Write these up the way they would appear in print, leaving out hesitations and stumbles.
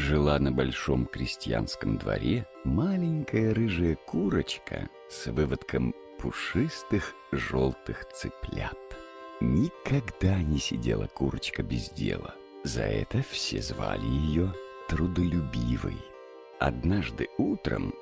Жила на большом крестьянском дворе маленькая рыжая курочка с выводком пушистых желтых цыплят. Никогда не сидела курочка без дела. За это все звали ее трудолюбивой. Однажды утром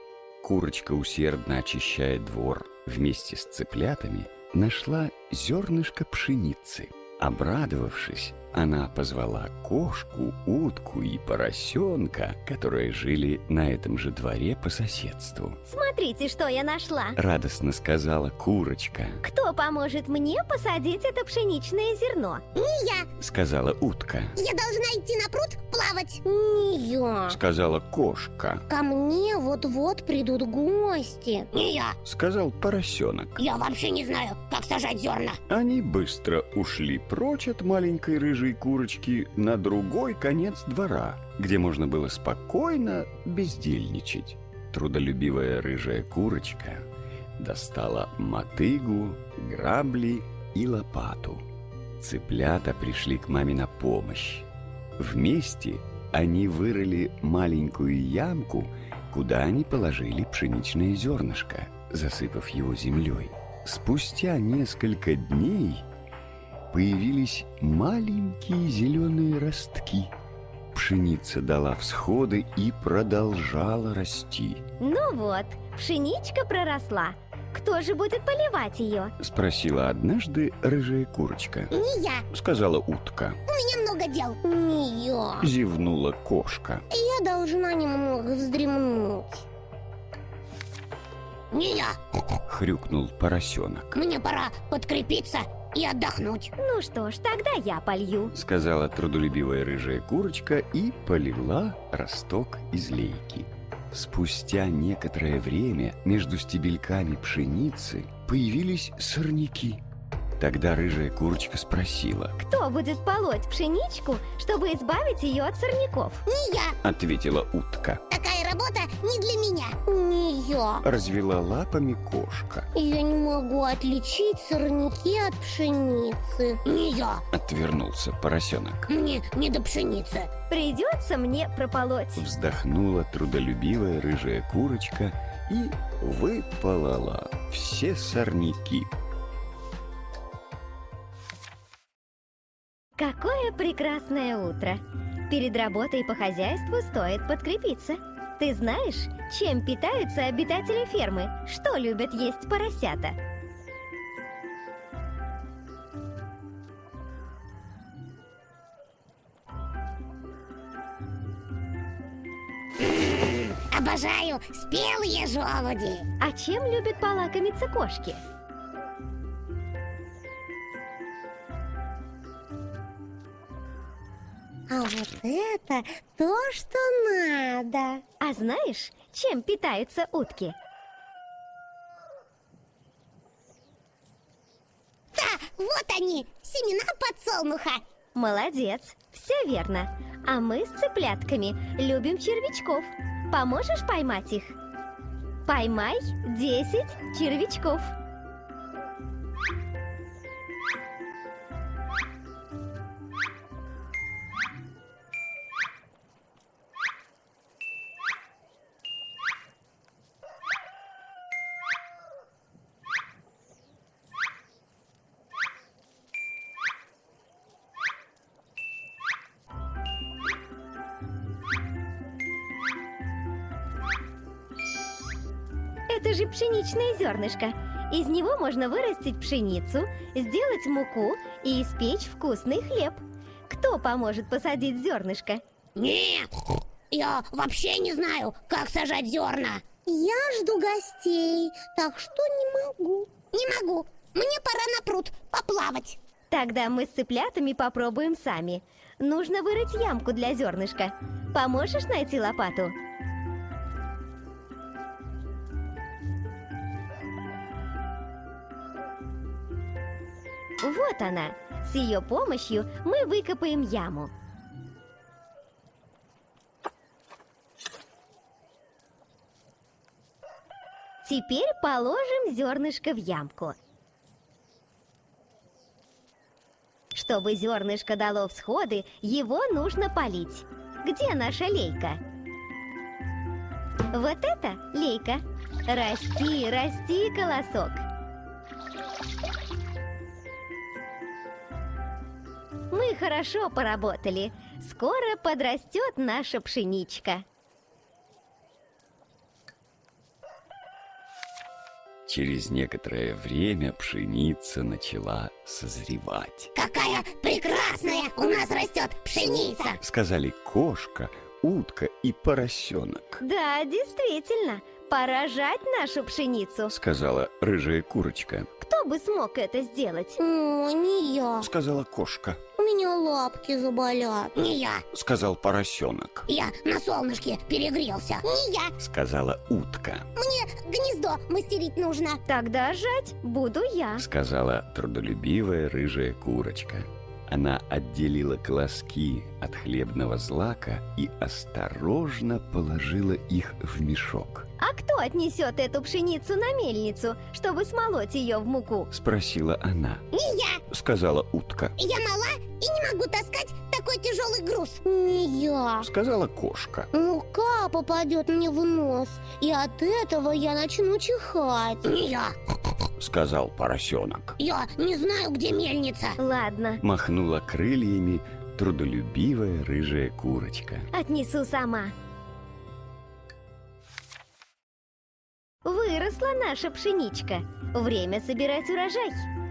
курочка, усердно очищая двор вместе с цыплятами, нашла зернышко пшеницы. Обрадовавшись, она позвала кошку, утку и поросенка, которые жили на этом же дворе по соседству. Смотрите, что я нашла. Радостно сказала курочка. Кто поможет мне посадить это пшеничное зерно? Не я. Сказала утка. Я должна идти на пруд плавать. Не я. Сказала кошка. Ко мне вот-вот придут гости. Не я. Сказал поросенок. Я вообще не знаю, как сажать зерна. Они быстро ушли прочь от маленькой рыжей курочки на другой конец двора, где можно было спокойно бездельничать. Трудолюбивая рыжая курочка достала мотыгу, грабли и лопату. Цыплята пришли к маме на помощь. Вместе они вырыли маленькую ямку, куда они положили пшеничное зернышко, засыпав его землей. Спустя несколько дней появились маленькие зеленые ростки. Пшеница дала всходы и продолжала расти. Ну вот, пшеничка проросла. Кто же будет поливать ее? Спросила однажды рыжая курочка. Не я. Сказала утка. У меня много дел. Не я. Зевнула кошка. Я должна немного вздремнуть. Не я. Хрюкнул поросенок. Мне пора подкрепиться и отдохнуть. Ну что ж, тогда я полью. Сказала трудолюбивая рыжая курочка и полила росток из лейки. Спустя некоторое время между стебельками пшеницы появились сорняки. Тогда рыжая курочка спросила. Кто будет полоть пшеничку, чтобы избавить ее от сорняков? Не я. Ответила утка. Такая работа не для меня. Не я. Развела лапами кошка. Я не могу отличить сорняки от пшеницы. Не я. Отвернулся поросенок. Мне не до пшеницы. Придется мне прополоть. Вздохнула трудолюбивая рыжая курочка и выполола все сорняки. Какое прекрасное утро! Перед работой по хозяйству стоит подкрепиться. Ты знаешь, чем питаются обитатели фермы? Что любят есть поросята? Обожаю спелые желуди. А чем любят полакомиться кошки? А вот это то, что надо. А знаешь, чем питаются утки? Да, вот они, семена подсолнуха. Молодец, все верно. А мы с цыплятками любим червячков. Поможешь поймать их? Поймай 10 червячков. Это же пшеничное зернышко. Из него можно вырастить пшеницу, сделать муку и испечь вкусный хлеб. Кто поможет посадить зернышко? Нет, я вообще не знаю, как сажать зерна. Я жду гостей, так что не могу. Не могу, мне пора на пруд поплавать. Тогда мы с цыплятами попробуем сами. Нужно вырыть ямку для зернышка. Поможешь найти лопату? Вот она. С ее помощью мы выкопаем яму. Теперь положим зернышко в ямку. Чтобы зернышко дало всходы, его нужно полить. где наша лейка? Вот это лейка. Расти, расти, колосок. Мы хорошо поработали. Скоро подрастет наша пшеничка. Через некоторое время пшеница начала созревать. Какая прекрасная у нас растет пшеница! Сказали кошка, утка и поросенок. Да, действительно, пора жать нашу пшеницу. Сказала рыжая курочка. Кто бы смог это сделать? О, не я. Сказала кошка. У меня лапки заболят. Не я. Сказал поросенок. Я на солнышке перегрелся. Не я. Сказала утка. Мне гнездо мастерить нужно. Тогда жать буду я. Сказала трудолюбивая рыжая курочка. Она отделила колоски от хлебного злака и осторожно положила их в мешок. А кто отнесет эту пшеницу на мельницу, чтобы смолоть ее в муку? Спросила она. Не я. Сказала утка. Я мала и не могу таскать такой тяжелый груз. Не я. Сказала кошка. Мука попадет мне в нос, и от этого я начну чихать. Не я. Сказал поросенок. Я не знаю, где мельница. Ладно, Махнула крыльями трудолюбивая рыжая курочка. отнесу сама. Выросла наша пшеничка. Время собирать урожай.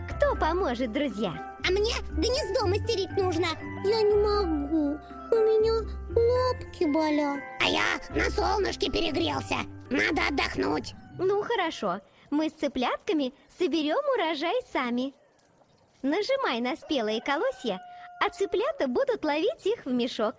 Кто поможет, друзья? А мне гнездо мастерить нужно. Я не могу. У меня лапки болят. А я на солнышке перегрелся. Надо отдохнуть. Ну, хорошо. Мы с цыплятками соберем урожай сами. Нажимай на спелые колосья, а цыплята будут ловить их в мешок.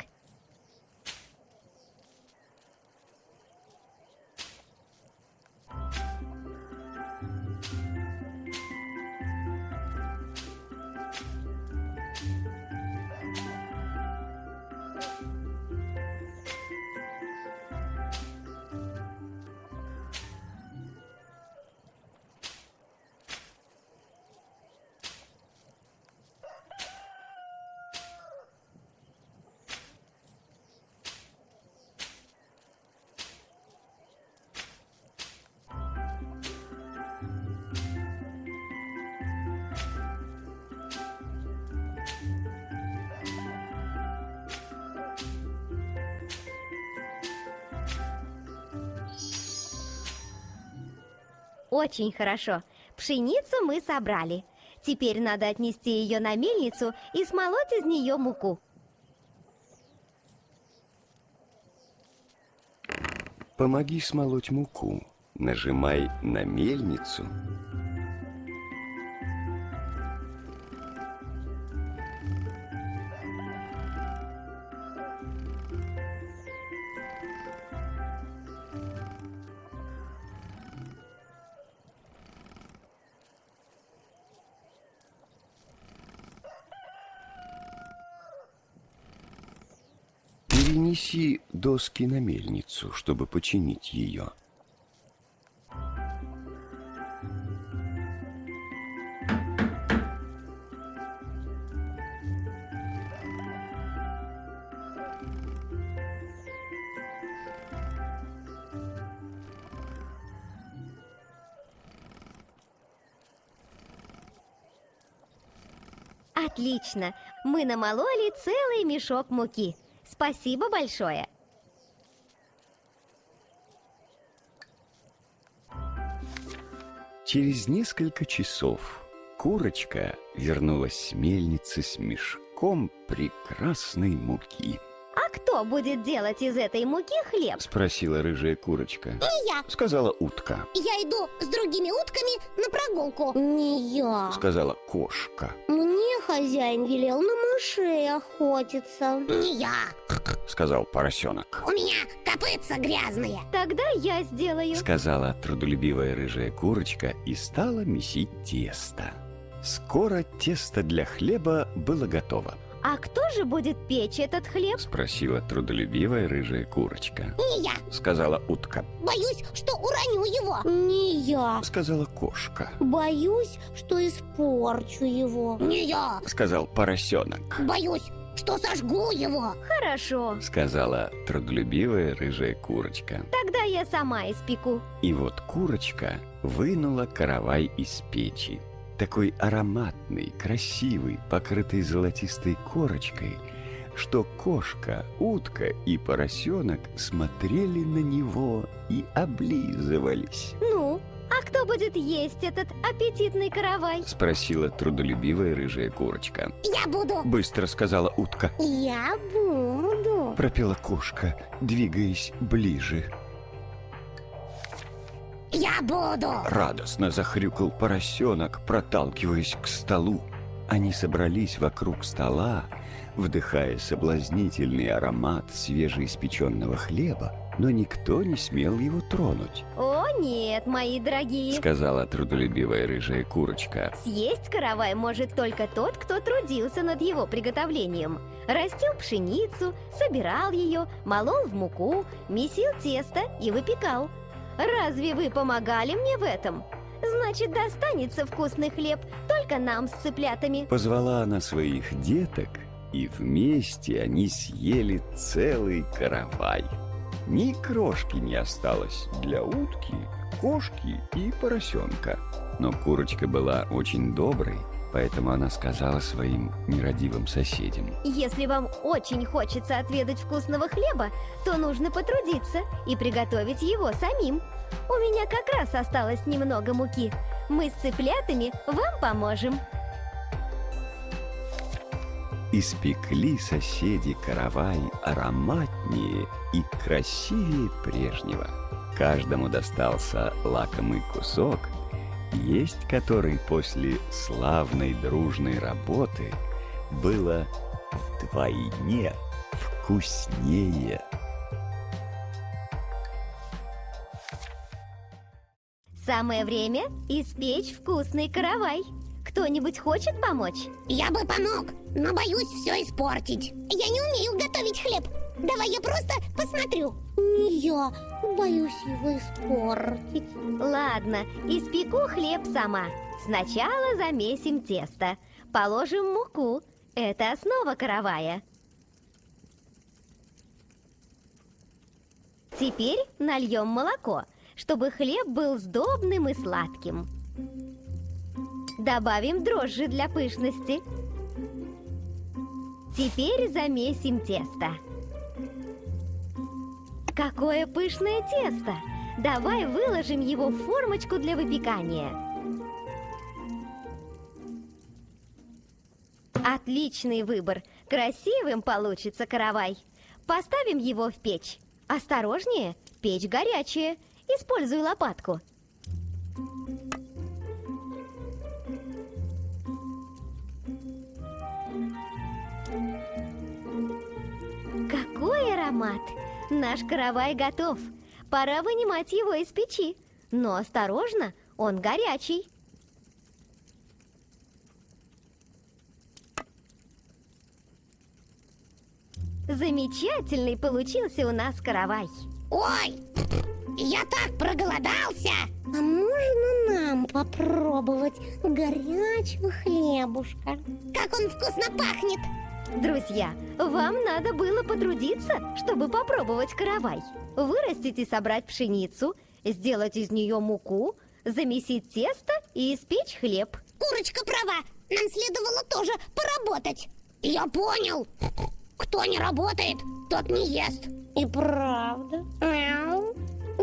Очень хорошо. Пшеницу мы собрали. Теперь надо отнести ее на мельницу и смолоть из нее муку. Помоги смолоть муку. Нажимай на мельницу. Перенеси доски на мельницу, чтобы починить ее. Отлично! Мы намололи целый мешок муки. Спасибо большое! Через несколько часов курочка вернулась с мельницы с мешком прекрасной муки. А кто будет делать из этой муки хлеб? Спросила рыжая курочка. Не я. Сказала утка. Я иду с другими утками на прогулку. Не я. Сказала кошка. Мне хозяин велел на мышей охотиться. Не я. Сказал поросенок. У меня копытца грязные. Тогда я сделаю. Сказала трудолюбивая рыжая курочка и стала месить тесто. Скоро тесто для хлеба было готово. А кто же будет печь этот хлеб? Спросила трудолюбивая рыжая курочка. Не я. Сказала утка. Боюсь, что уроню его. Не я. Сказала кошка. Боюсь, что испорчу его. Не я. Сказал поросенок. Боюсь, что сожгу его. Хорошо, сказала трудолюбивая рыжая курочка. тогда я сама испеку. И вот курочка вынула каравай из печи. Такой ароматный, красивый, покрытый золотистой корочкой, что кошка, утка и поросенок смотрели на него и облизывались. Ну, а кто будет есть этот аппетитный каравай? Спросила трудолюбивая рыжая курочка. Я буду. Быстро сказала утка. Я буду. Пропела кошка, двигаясь ближе. Я буду. Радостно захрюкал поросенок, проталкиваясь к столу. Они собрались вокруг стола, вдыхая соблазнительный аромат свежеиспеченного хлеба, но никто не смел его тронуть, О нет, мои дорогие, сказала трудолюбивая рыжая курочка. съесть каравай может только тот, кто трудился над его приготовлением. Растил пшеницу, собирал ее, молол в муку, месил тесто и выпекал. Разве вы помогали мне в этом? Значит, достанется вкусный хлеб только нам с цыплятами. Позвала она своих деток, и вместе они съели целый каравай. Ни крошки не осталось для утки, кошки и поросенка. Но курочка была очень доброй, поэтому она сказала своим нерадивым соседям. Если вам очень хочется отведать вкусного хлеба, то нужно потрудиться и приготовить его самим. У меня как раз осталось немного муки. Мы с цыплятами вам поможем. Испекли соседи каравай ароматнее и красивее прежнего. Каждому достался лакомый кусок, есть который после славной дружной работы было вдвойне вкуснее. Самое время испечь вкусный каравай. Кто-нибудь хочет помочь? Я бы помог, но боюсь все испортить. Я не умею готовить хлеб. Давай я просто посмотрю. Я боюсь его испортить. Ладно, испеку хлеб сама. Сначала замесим тесто. Положим муку. Это основа каравая. Теперь нальем молоко, чтобы хлеб был сдобным и сладким. Добавим дрожжи для пышности. Теперь замесим тесто. Какое пышное тесто! Давай выложим его в формочку для выпекания. Отличный выбор! Красивым получится каравай. Поставим его в печь. Осторожнее, печь горячая. Используй лопатку. Какой аромат! Наш каравай готов. Пора вынимать его из печи. Но осторожно, он горячий. Замечательный получился у нас каравай. Ой, я так проголодался. А можно нам попробовать горячего хлебушка? Как он вкусно пахнет. Друзья, вам надо было потрудиться, чтобы попробовать каравай. Вырастить и собрать пшеницу, сделать из нее муку, замесить тесто и испечь хлеб. Курочка права, нам следовало тоже поработать. Я понял. Кто не работает, тот не ест. И правда. Мяу.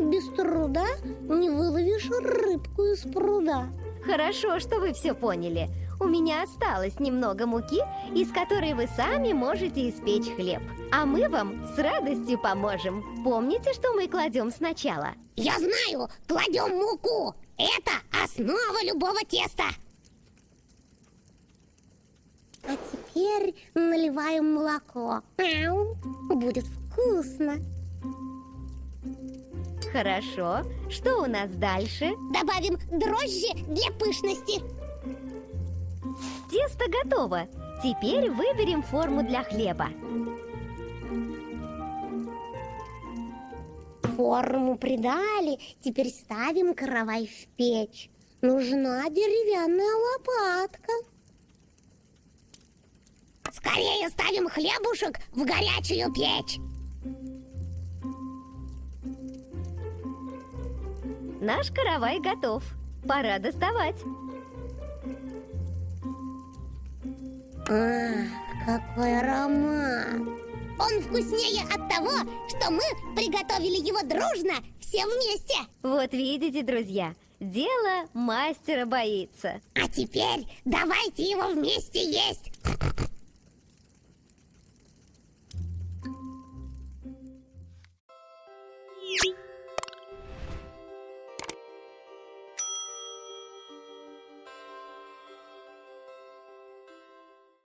Без труда не выловишь рыбку из пруда. Хорошо, что вы все поняли. У меня осталось немного муки, из которой вы сами можете испечь хлеб. А мы вам с радостью поможем. Помните, что мы кладем сначала? Я знаю, кладем муку. Это основа любого теста. А теперь наливаем молоко. Мяу. Будет вкусно. Хорошо. Что у нас дальше? Добавим дрожжи для пышности. Тесто готово. Теперь выберем форму для хлеба. Форму придали, теперь ставим каравай в печь. Нужна деревянная лопатка. Скорее ставим хлебушек в горячую печь. Наш каравай готов. Пора доставать. Какой аромат! Он вкуснее от того, что мы приготовили его дружно, все вместе. Вот видите, друзья, дело мастера боится. А теперь давайте его вместе есть.